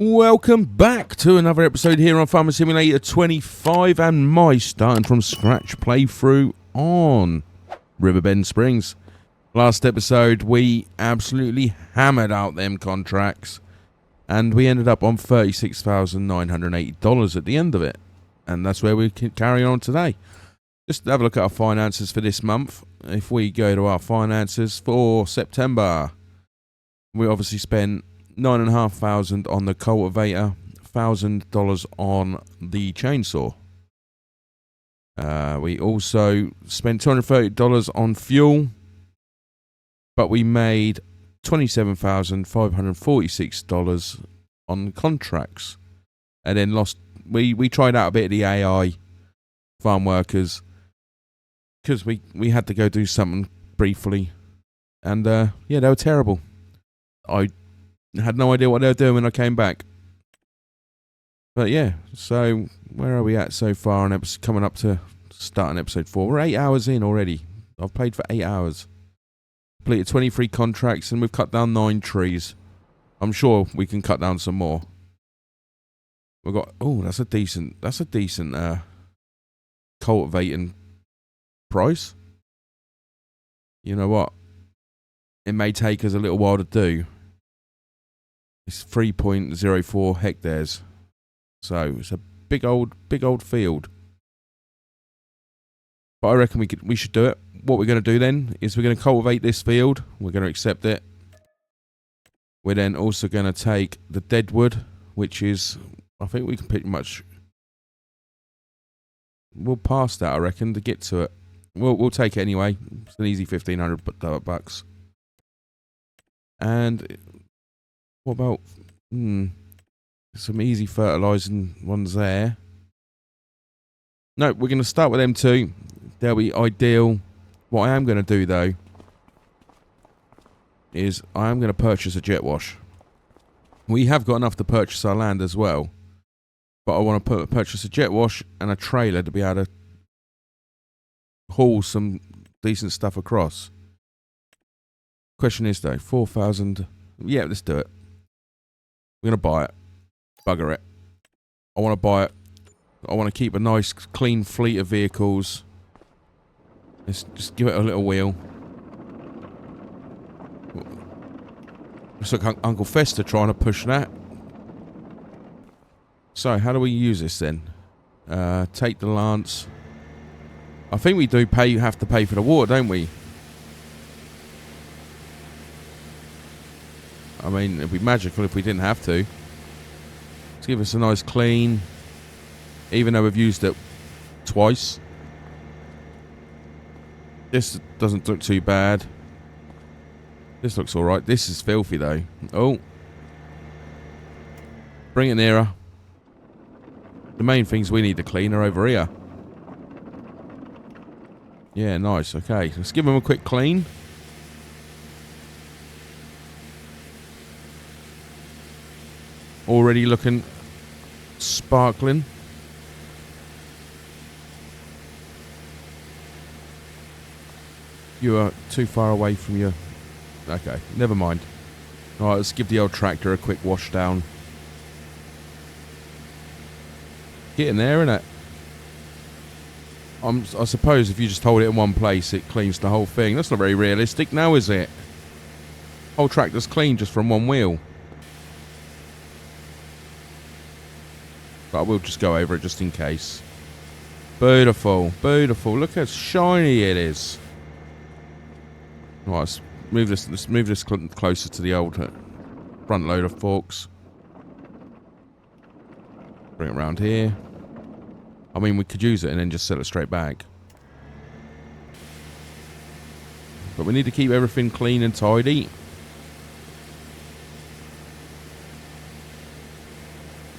Welcome back to another episode here on Farming Simulator 25 and my starting from scratch playthrough on Riverbend Springs. Last episode we absolutely hammered out them contracts and we ended up on $36,980 at the end of it, and that's where we can carry on today. Just have a look at our finances for this month. If we go to our finances for September, we obviously spent $9,500 on the cultivator, $1,000 on the chainsaw. We also spent $230 on fuel, but we made $27,546 on contracts, and then lost. We tried out a bit of the AI farm workers because we had to go do something briefly, and yeah, they were terrible. I had no idea what they were doing when I came back. But yeah, so where are we at so far on coming up to starting episode 4? We're 8 hours in already. I've played for 8 hours. Completed 23 contracts and we've cut down 9 trees. I'm sure we can cut down some more. We've got, oh, that's a decent cultivating price. You know what? It may take us a little while to do. It's 3.04 hectares, so it's a big old field. But I reckon we should do it. What we're going to do then is we're going to cultivate this field. We're going to accept it. We're then also going to take the dead wood, which is, I think we can pretty much, we'll pass that, I reckon, to get to it. We'll take it anyway. It's an easy $1,500 and what about some easy fertilizing ones there? No, we're going to start with them two. They'll be ideal. What I am going to do though is I am going to purchase a jet wash. We have got enough to purchase our land as well, but I want to purchase a jet wash and a trailer to be able to haul some decent stuff across. Question is though, 4,000. Yeah, let's do it. We're going to buy it. Bugger it. I want to buy it. I want to keep a nice, clean fleet of vehicles. Let's just give it a little wheel. Looks like Uncle Fester trying to push that. So, how do we use this then? Take the lance. I think we do have to pay for the water, don't we? I mean, it'd be magical if we didn't have to. Let's give us a nice clean, even though we've used it twice. This doesn't look too bad. This looks alright. This is filthy though. Oh. Bring it nearer. The main things we need to clean are over here. Yeah, nice. Okay, let's give them a quick clean. Already looking sparkling. You are too far away from your... Okay, never mind. Alright, let's give the old tractor a quick wash down. Get in there, innit? I suppose if you just hold it in one place, it cleans the whole thing. That's not very realistic now, is it? Whole tractor's clean just from one wheel. But I will just go over it just in case. Beautiful, beautiful. Look how shiny it is. Right, let's move this closer to the old front loader forks. Bring it around here. I mean, we could use it and then just set it straight back. But we need to keep everything clean and tidy.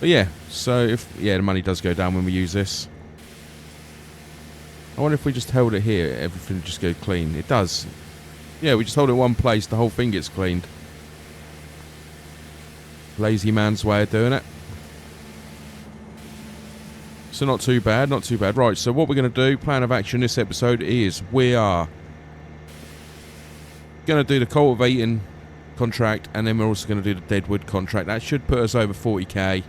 But yeah, so the money does go down when we use this. I wonder if we just held it here, everything would just go clean. It does. Yeah, we just hold it in one place, the whole thing gets cleaned. Lazy man's way of doing it. So not too bad, not too bad. Right, so what we're going to do, plan of action this episode is we are going to do the cultivating contract, and then we're also going to do the Deadwood contract. That should put us over 40k,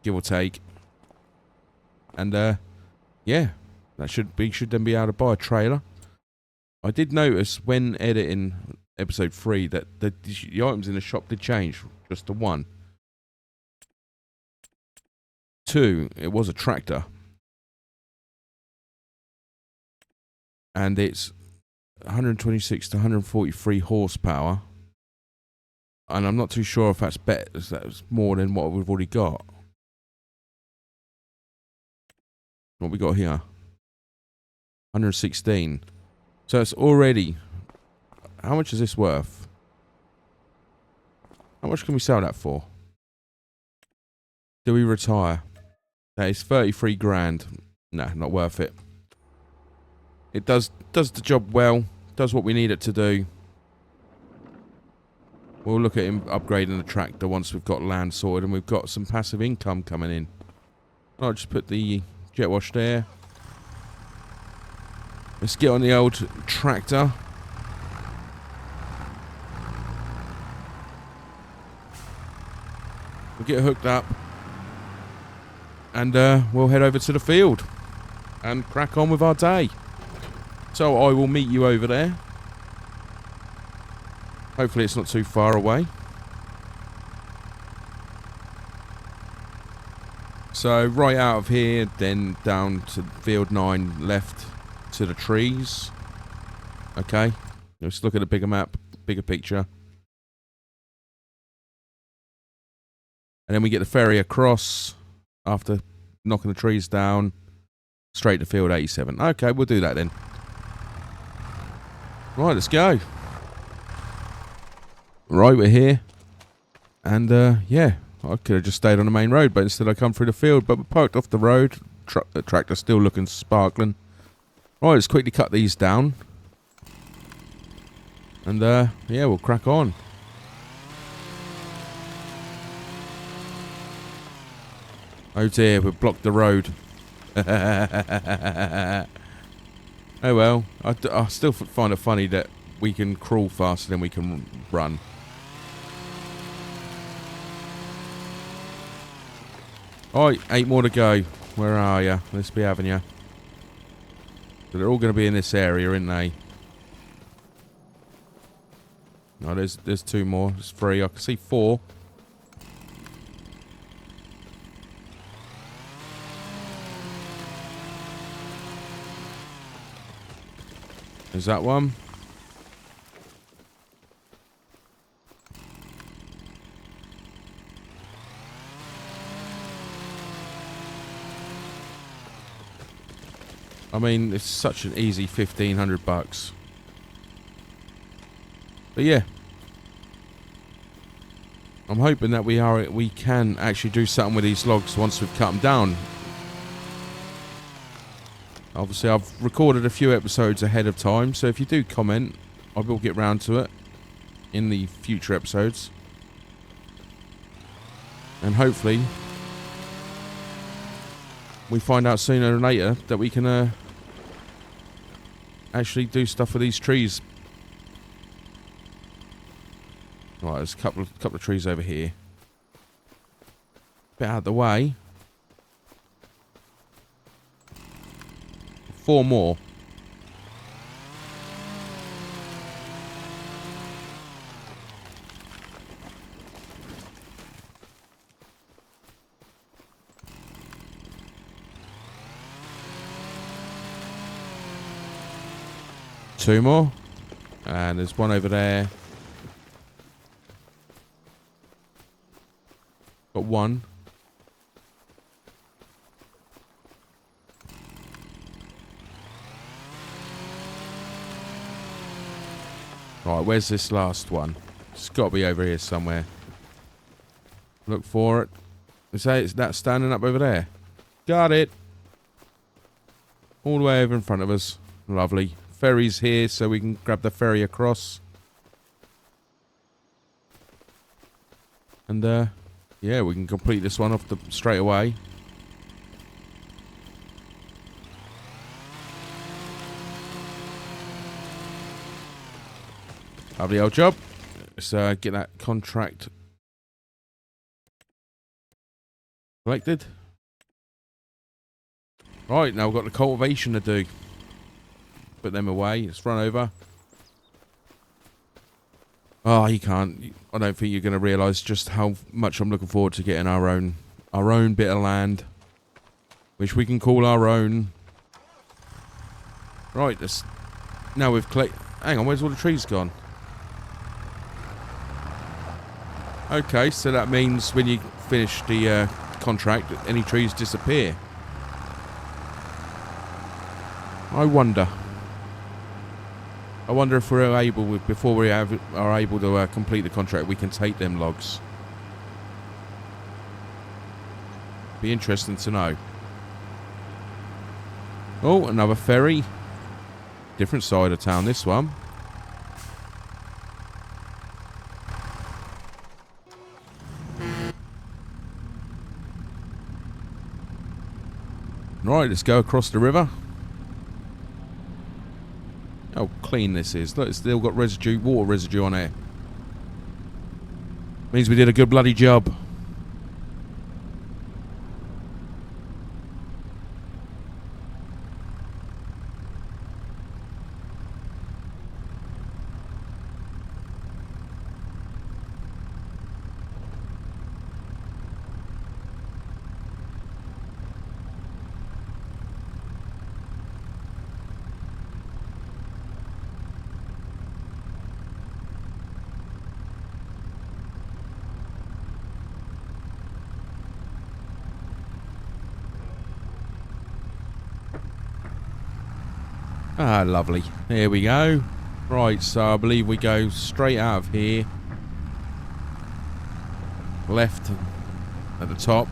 give or take. And yeah, we should then be able to buy a trailer. I did notice when editing episode 3 that the items in the shop did change. Just to 1. 2, it was a tractor. And it's 126 to 143 horsepower. And I'm not too sure if that's better. That's more than what we've already got. What we got here? 116. So it's already... How much is this worth? How much can we sell that for? Do we retire? That is 33 grand. Nah, not worth it. It does the job well. Does what we need it to do. We'll look at upgrading the tractor once we've got land sorted and we've got some passive income coming in. I'll just put the jet wash there. Let's get on the old tractor. We'll get hooked up. And we'll head over to the field. And crack on with our day. So I will meet you over there. Hopefully it's not too far away. So right out of here, then down to field 9, left to the trees. Okay, let's look at a bigger map, bigger picture. And then we get the ferry across after knocking the trees down, straight to field 87. Okay, we'll do that then. Right, let's go. Right, we're here. And yeah, I could have just stayed on the main road, but instead I come through the field. But we parked off the road. The tractor's still looking sparkling. Right, let's quickly cut these down. And yeah, we'll crack on. Oh dear, we've blocked the road. Oh well, I still find it funny that we can crawl faster than we can run. Alright, 8 more to go. Where are you? Let's be having you. So they're all going to be in this area, aren't they? No, there's 2 more. There's 3. I can see 4. There's that one. I mean, it's such an easy $1,500. But yeah, I'm hoping that we can actually do something with these logs once we've cut them down. Obviously, I've recorded a few episodes ahead of time, so if you do comment, I will get round to it in the future episodes. And hopefully, we find out sooner or later that we can actually do stuff with these trees. Right, there's a couple of trees over here. Bit out of the way. 4 more. Two more. And there's one over there. Got one. Right, where's this last one? It's got to be over here somewhere. Look for it. Is that standing up over there? Got it. All the way over in front of us. Lovely. Ferry's here, so we can grab the ferry across. And yeah, we can complete this one off straight away. Lovely old job. Let's get that contract collected. Right, now we've got the cultivation to do. Put them away. Let's run over. Oh, you can't. I don't think you're going to realise just how much I'm looking forward to getting our own bit of land, which we can call our own. Right, now we've collected. Hang on, where's all the trees gone? Okay, so that means when you finish the contract, any trees disappear. I wonder if we're able, before we are able to complete the contract, we can take them logs. Be interesting to know. Oh, another ferry. Different side of town, this one. Right, let's go across the river. How clean this is. Look, it's still got residue, water residue on it. Means we did a good bloody job. Ah, lovely. Here we go. Right, so I believe we go straight out of here. Left at the top.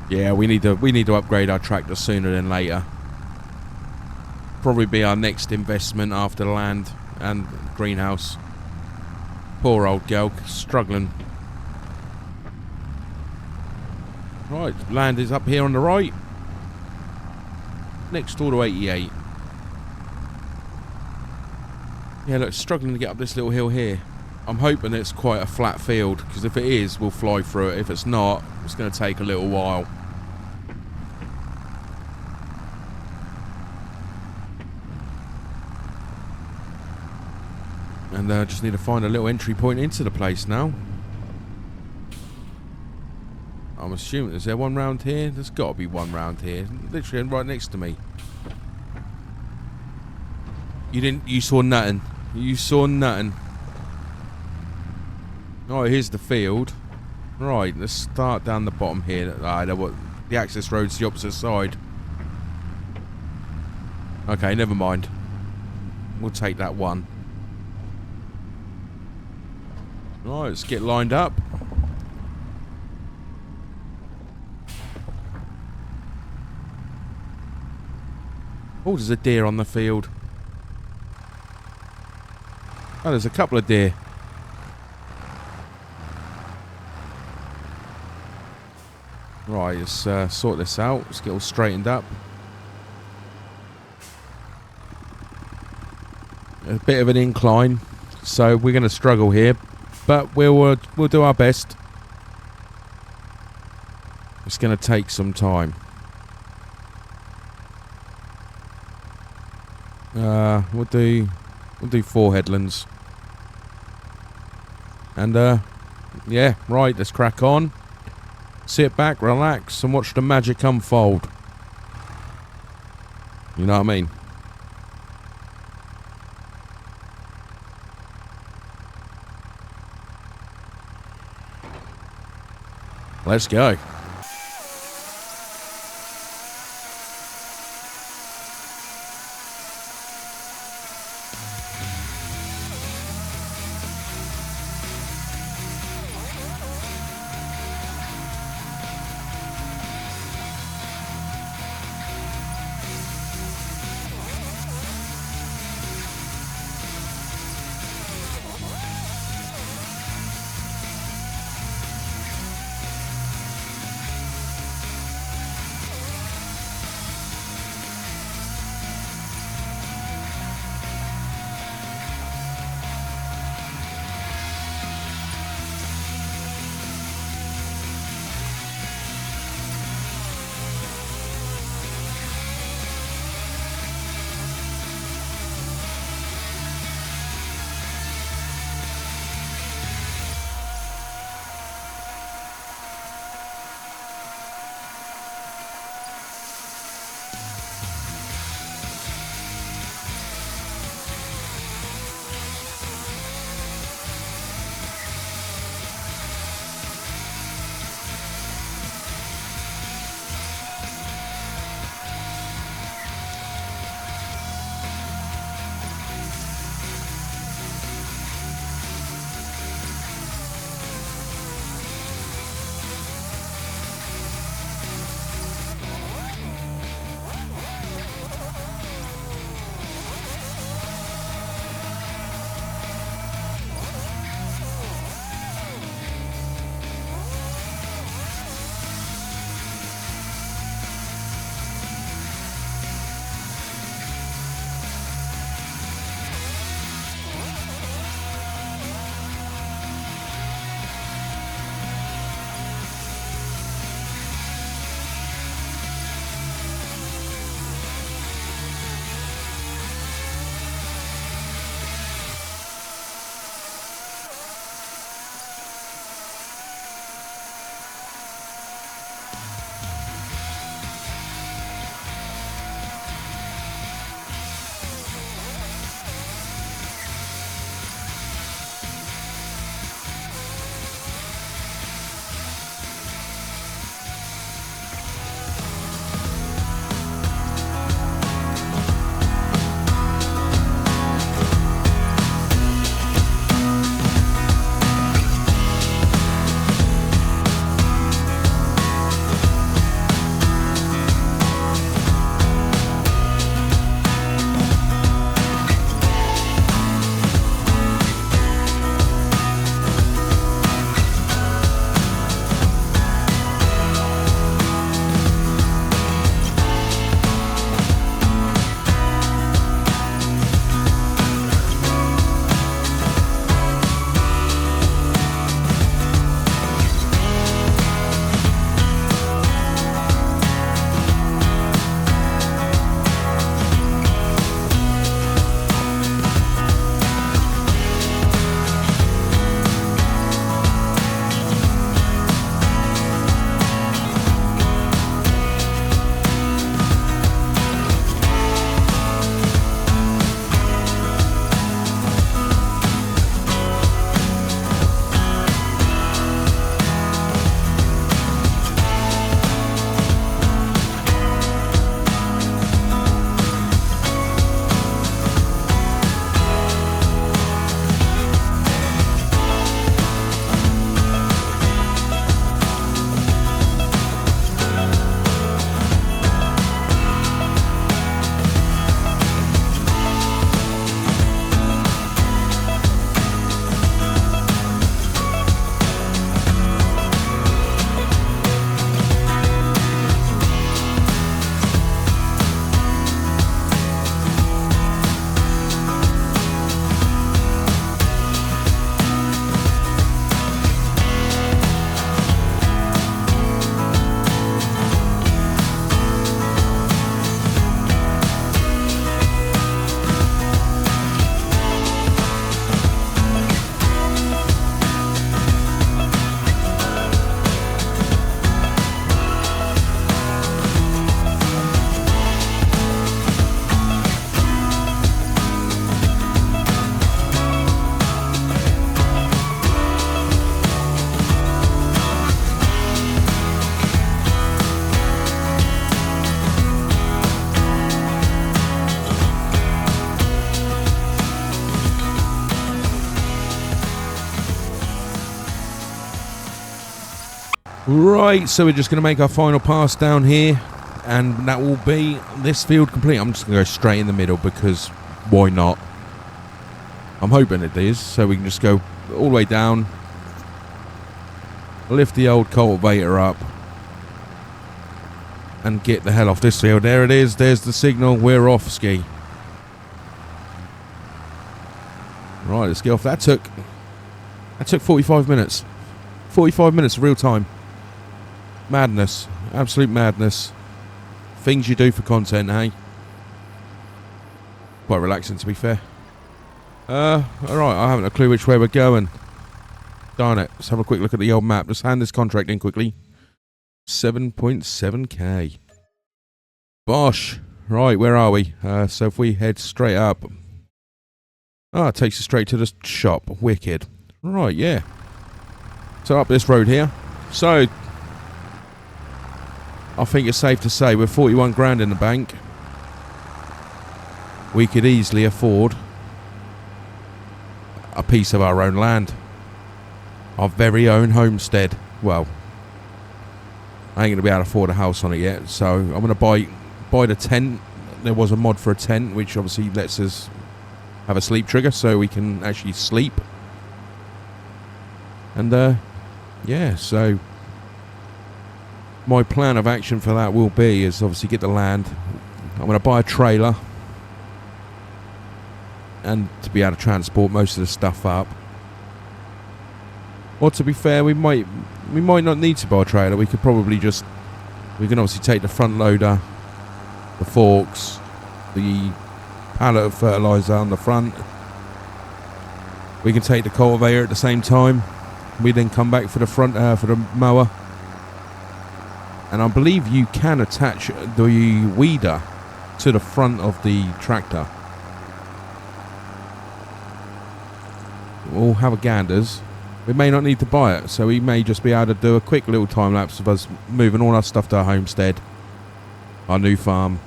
Yeah, we need to upgrade our tractor sooner than later. Probably be our next investment after the land and greenhouse. Poor old girl, struggling. Right, land is up here on the right. Next door to 88. Yeah, look, struggling to get up this little hill here. I'm hoping it's quite a flat field, because if it is, we'll fly through it. If it's not, it's going to take a little while. And I just need to find a little entry point into the place now. I'm assuming, is there one round here? There's got to be one round here. Literally right next to me. You saw nothing. You saw nothing. Alright, here's the field. Right, let's start down the bottom here. The access road's the opposite side. Okay, never mind. We'll take that one. Right, let's get lined up. Oh, there's a deer on the field. Oh, there's a couple of deer. Right, let's sort this out. Let's get all straightened up. A bit of an incline, so we're going to struggle here, but we'll do our best. It's going to take some time. We'll do 4 headlands. And yeah, right, let's crack on. Sit back, relax, and watch the magic unfold. You know what I mean? Let's go. Right, so we're just going to make our final pass down here, and that will be this field complete. I'm just going to go straight in the middle because why not? I'm hoping it is, so we can just go all the way down, lift the old cultivator up, and get the hell off this field. There it is, there's the signal, we're off, ski. Right, let's get off. That took 45 minutes. 45 minutes of real time. Madness. Absolute madness. Things you do for content, eh? Quite relaxing, to be fair. Alright, I haven't a clue which way we're going. Darn it. Let's have a quick look at the old map. Let's hand this contract in quickly. 7.7k. Bosh. Right, where are we? So if we head straight up. It takes us straight to the shop. Wicked. Right, yeah. So up this road here. So I think it's safe to say with 41 grand in the bank, we could easily afford a piece of our own land. Our very own homestead. Well, I ain't going to be able to afford a house on it yet, so I'm going to buy the tent. There was a mod for a tent, which obviously lets us have a sleep trigger so we can actually sleep. And yeah, so my plan of action for that will be is obviously get the land. I'm going to buy a trailer and to be able to transport most of the stuff up. Or to be fair, we might not need to buy a trailer. We can obviously take the front loader, the forks, the pallet of fertiliser on the front. We can take the cultivator at the same time. We then come back for the front for the mower. And I believe you can attach the weeder to the front of the tractor. We'll have a ganders. We may not need to buy it, so we may just be able to do a quick little time lapse of us moving all our stuff to our homestead, our new farm.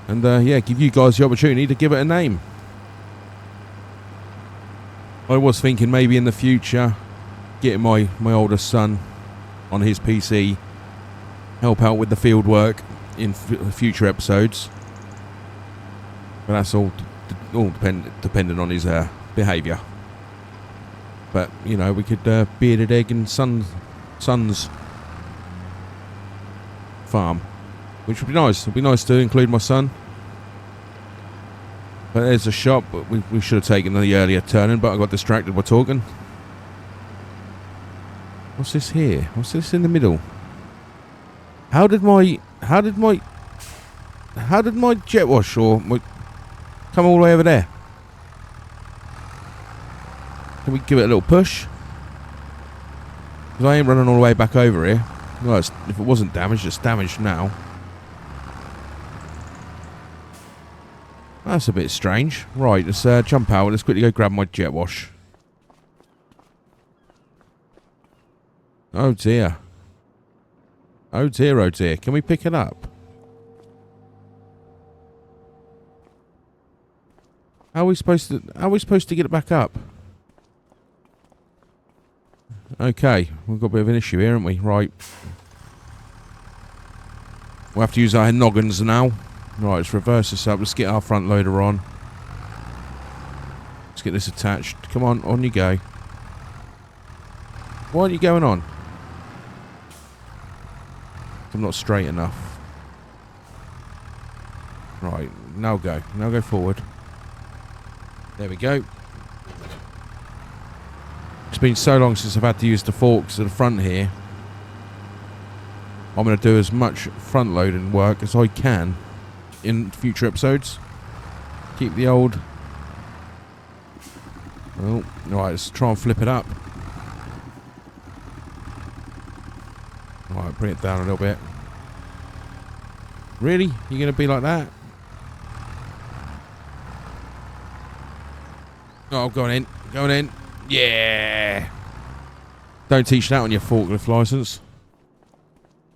And yeah, give you guys the opportunity to give it a name. I was thinking maybe in the future getting my oldest son on his PC, help out with the field work in future episodes. But that's all dependent on his behaviour. But you know, we could bearded egg and son's farm, which would be nice. It'd be nice to include my son. But there's a shop. But we should have taken the earlier turning, but I got distracted by talking. What's this here? What's this in the middle? How did my jet wash come all the way over there? Can we give it a little push? Because I ain't running all the way back over here. Well, if it wasn't damaged, it's damaged now. That's a bit strange. Right, let's jump out. Let's quickly go grab my jet wash. Oh dear. Oh dear, oh dear. Can we pick it up? How are we supposed to get it back up? Okay, we've got a bit of an issue here, haven't we? Right. We'll have to use our noggins now. Right, let's reverse this up. Let's get our front loader on. Let's get this attached. Come on you go. Why aren't you going on? I'm not straight enough. Right, now go. Now go forward. There we go. It's been so long since I've had to use the forks at the front here. I'm going to do as much front loading work as I can in future episodes. Keep the old... Oh, right, let's try and flip it up. Right, bring it down a little bit. Really? You're going to be like that? Oh, going in. Going in. Yeah. Don't teach that on your forklift license.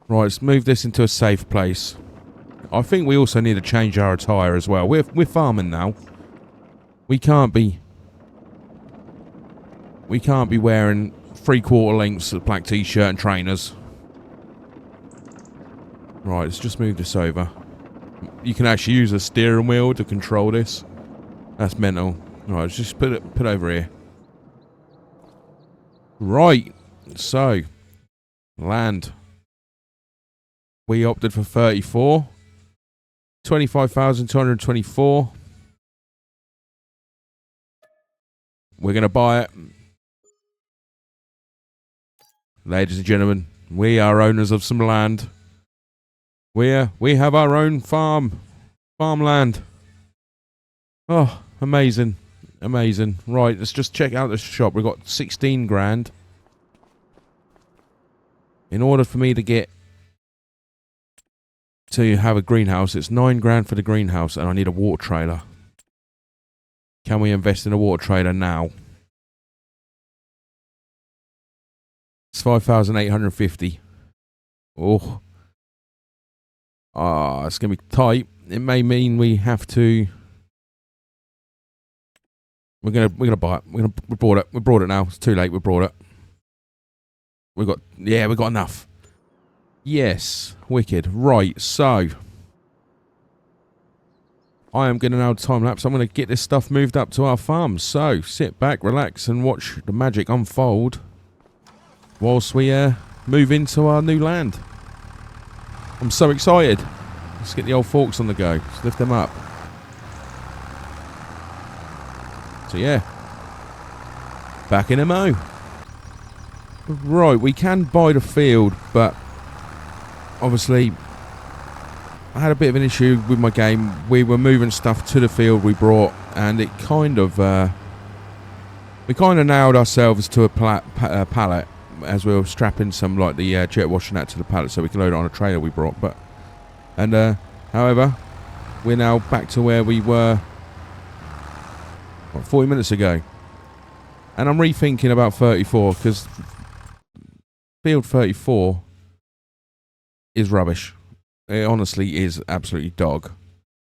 Right, let's move this into a safe place. I think we also need to change our attire as well. We're farming now. We can't be We can't be wearing 3/4 lengths of black t-shirt and trainers. Right, let's just move this over. You can actually use a steering wheel to control this. That's mental. Right, let's just put it over here. Right, so land. We opted for 34. 25,224. We're going to buy it. Ladies and gentlemen, we are owners of some land. We have our own farmland. Oh, amazing. Amazing. Right, let's just check out this shop. We've got 16 grand. In order for me to have a greenhouse, it's 9 grand for the greenhouse, and I need a water trailer. Can we invest in a water trailer now? It's 5,850. Oh. It's going to be tight. It may mean we have to... We're gonna buy it. We brought it. We brought it now. It's too late. We brought it. We got enough. Yes, wicked. Right, so I am going to now time lapse. I'm going to get this stuff moved up to our farm. So sit back, relax, and watch the magic unfold whilst we move into our new land. I'm so excited. Let's get the old forks on the go. Let's lift them up. So yeah, back in a mo. Right, we can buy the field, but obviously I had a bit of an issue with my game. We were moving stuff to the field we brought, and it kind of we kind of nailed ourselves to a pallet as we were strapping some like the jet washing that to the pallet so we can load it on a trailer we brought. But however, we're now back to where we were 40 minutes ago, and I'm rethinking about 34 because field 34 is rubbish. It honestly is absolutely dog.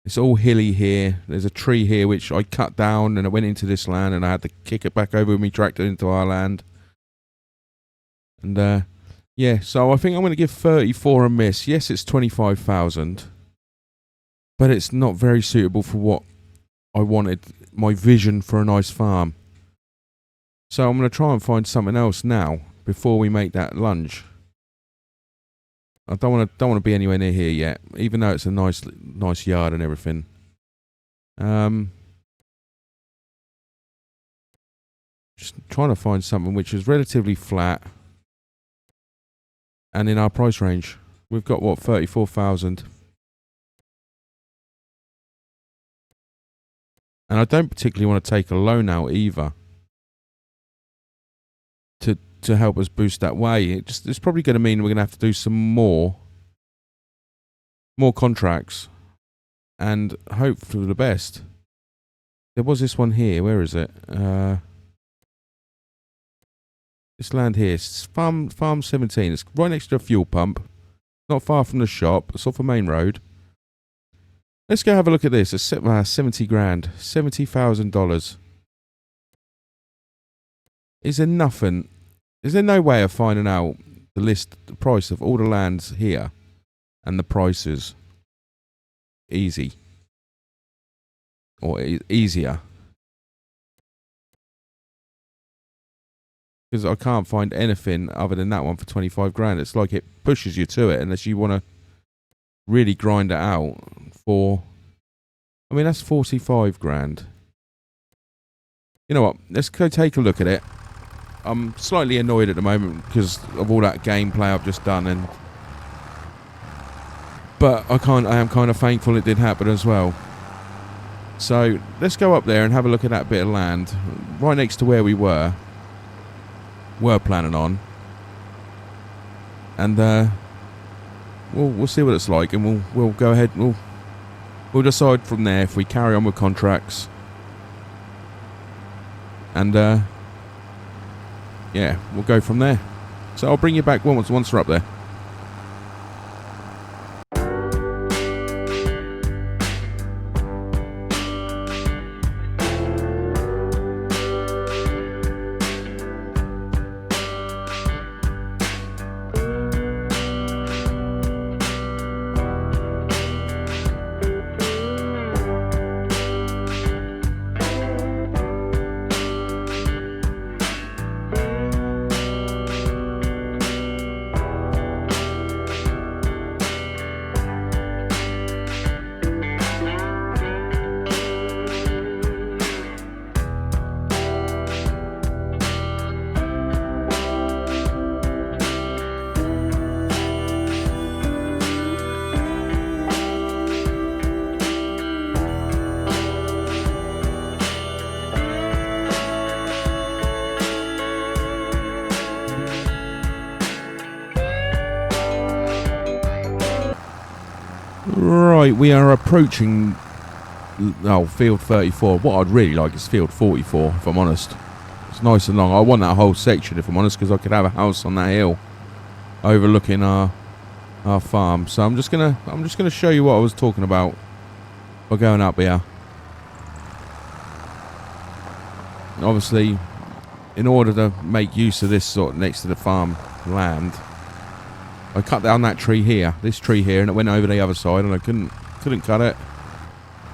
It's all hilly here. There's a tree here which I cut down and I went into this land and I had to kick it back over with me tractor into our land. And yeah, so I think I'm going to give 34 a miss. Yes, it's 25,000, but it's not very suitable for what I wanted, my vision for a nice farm. So I'm going to try and find something else now before we make that lunge. I don't want to be anywhere near here yet, even though it's a nice yard and everything. Just trying to find something which is relatively flat and in our price range. We've got what, 34,000. And I don't particularly want to take a loan out either to help us boost that way. It's probably going to mean we're going to have to do some more contracts and hope for the best. There was this one here. Where is it? This land here. It's Farm 17. It's right next to a fuel pump. Not far from the shop. It's off a main road. Let's go have a look at this. It's 70 grand. $70,000. Is there nothing? Is there no way of finding out the price of all the lands here and the prices? Easy. Or easier. Because I can't find anything other than that one for 25 grand. It's like it pushes you to it unless you want to really grind it out for... I mean, that's 45 grand. You know what? Let's go take a look at it. I'm slightly annoyed at the moment because of all that gameplay I've just done, but I am kind of thankful it did happen as well. So let's go up there and have a look at that bit of land right next to where we were planning on, and we'll see what it's like, and we'll go ahead. We'll decide from there if we carry on with contracts, and yeah, we'll go from there. So I'll bring you back once we're up there. Right, we are approaching field 34. What I'd really like is field 44, if I'm honest. It's nice and long. I want that whole section, if I'm honest, because I could have a house on that hill overlooking our farm. So I'm just gonna show you what I was talking about by going up here. Obviously, in order to make use of this sort next to the farm land, I cut down that tree here, this tree here, and it went over the other side, and I couldn't cut it,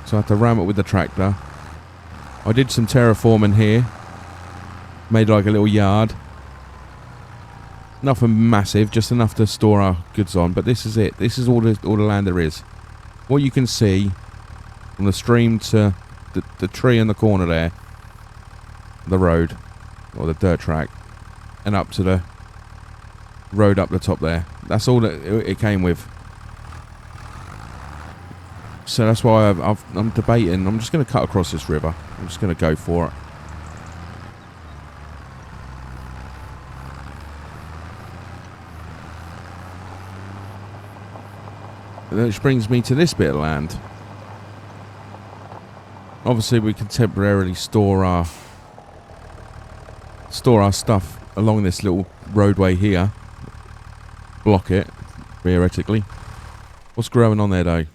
so I had to ram it with the tractor. I did some terraforming here, made like a little yard. Nothing massive, just enough to store our goods on. But this is it. This is all the land there is. What you can see from the stream to the tree in the corner there, the road or the dirt track, and up to the road up the top there. That's all that it came with. So that's why I'm debating. I'm just going to cut across this river. I'm just going to go for it. Which brings me to this bit of land. Obviously, we can temporarily store our stuff along this little roadway here. Block it, theoretically. What's growing on there though?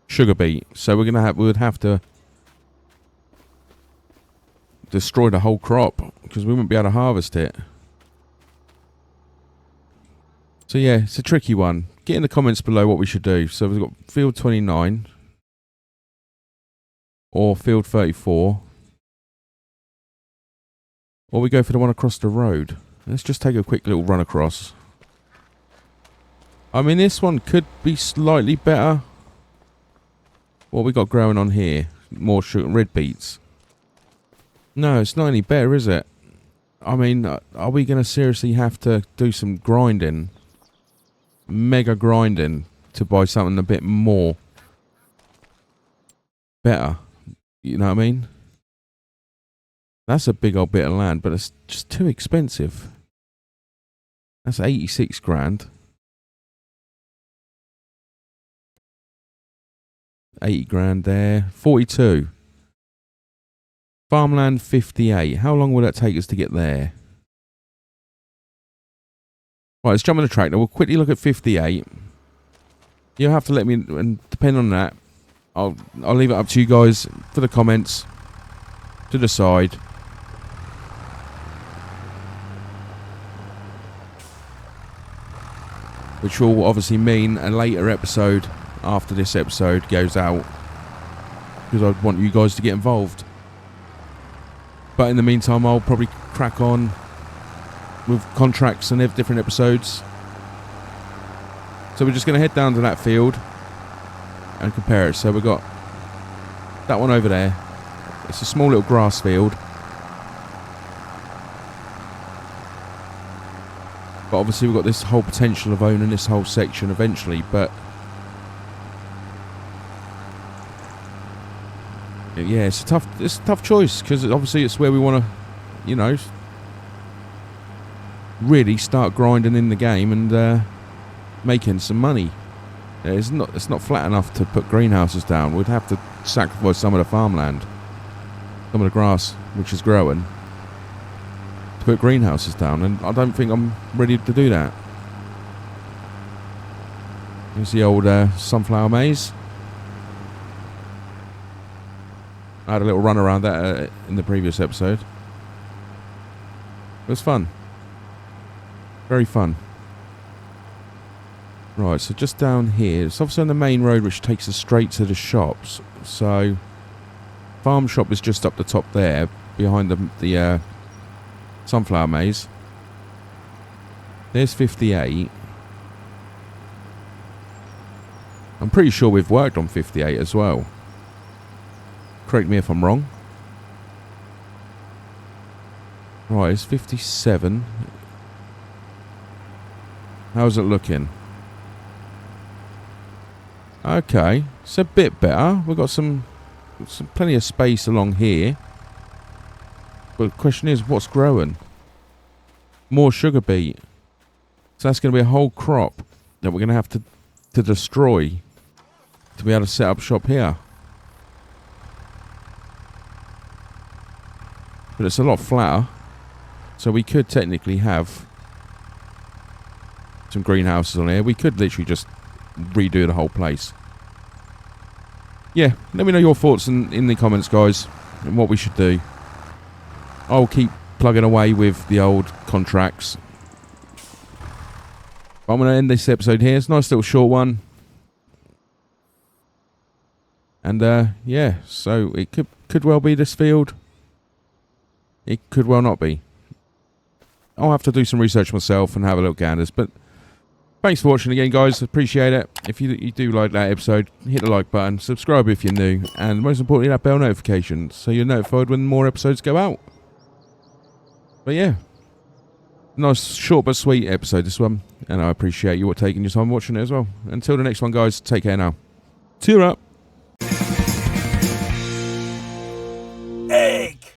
Sugar beet. So we would have to destroy the whole crop because we wouldn't be able to harvest it. So yeah, it's a tricky one. Get in the comments below what we should do. So we've got field 29 or field 34, or we go for the one across the road. Let's just take a quick little run across. I mean, this one could be slightly better. What we got growing on here? More sugar, red beets. No, it's not any better, is it? I mean, are we going to seriously have to do some grinding? Mega grinding to buy something a bit more better? You know what I mean? That's a big old bit of land, but it's just too expensive. That's 86 grand. 80 grand there. 42. Farmland 58. How long will that take us to get there? Right, let's jump on the tractor. We'll quickly look at 58. You'll have to let me, and depending on that, I'll leave it up to you guys for the comments to decide. Which will obviously mean a later episode after this episode goes out, because I want you guys to get involved. But in the meantime, I'll probably crack on with contracts and different episodes. So we're just going to head down to that field and compare it. So we've got that one over there. It's a small little grass field. But obviously we've got this whole potential of owning this whole section eventually. But yeah, it's a tough choice, because obviously it's where we want to, you know, really start grinding in the game and making some money. It's not flat enough to put greenhouses down. We'd have to sacrifice some of the farmland, some of the grass which is growing, to put greenhouses down, and I don't think I'm ready to do that. Here's the old sunflower maze. I had a little run around that in the previous episode. It was fun. Very fun. Right, so just down here, it's obviously on the main road which takes us straight to the shops. So, farm shop is just up the top there, behind the sunflower maze. There's 58. I'm pretty sure we've worked on 58 as well. Correct me if I'm wrong. Right, it's 57. How's it looking? Okay, it's a bit better. We've got some plenty of space along here. But the question is, what's growing? More sugar beet. So that's going to be a whole crop that we're going to have to destroy to be able to set up shop here. But it's a lot flatter, so we could technically have some greenhouses on here. We could literally just redo the whole place. Yeah, let me know your thoughts in the comments, guys, and what we should do. I'll keep plugging away with the old contracts. But I'm going to end this episode here. It's a nice little short one. And, yeah, so it could well be this field. It could well not be. I'll have to do some research myself and have a look at this, but thanks for watching again, guys. Appreciate it. If you do like that episode, hit the like button, subscribe if you're new, and most importantly, that bell notification so you're notified when more episodes go out. But yeah, nice short but sweet episode, this one, and I appreciate you taking your time watching it as well. Until the next one, guys, take care now. See you up.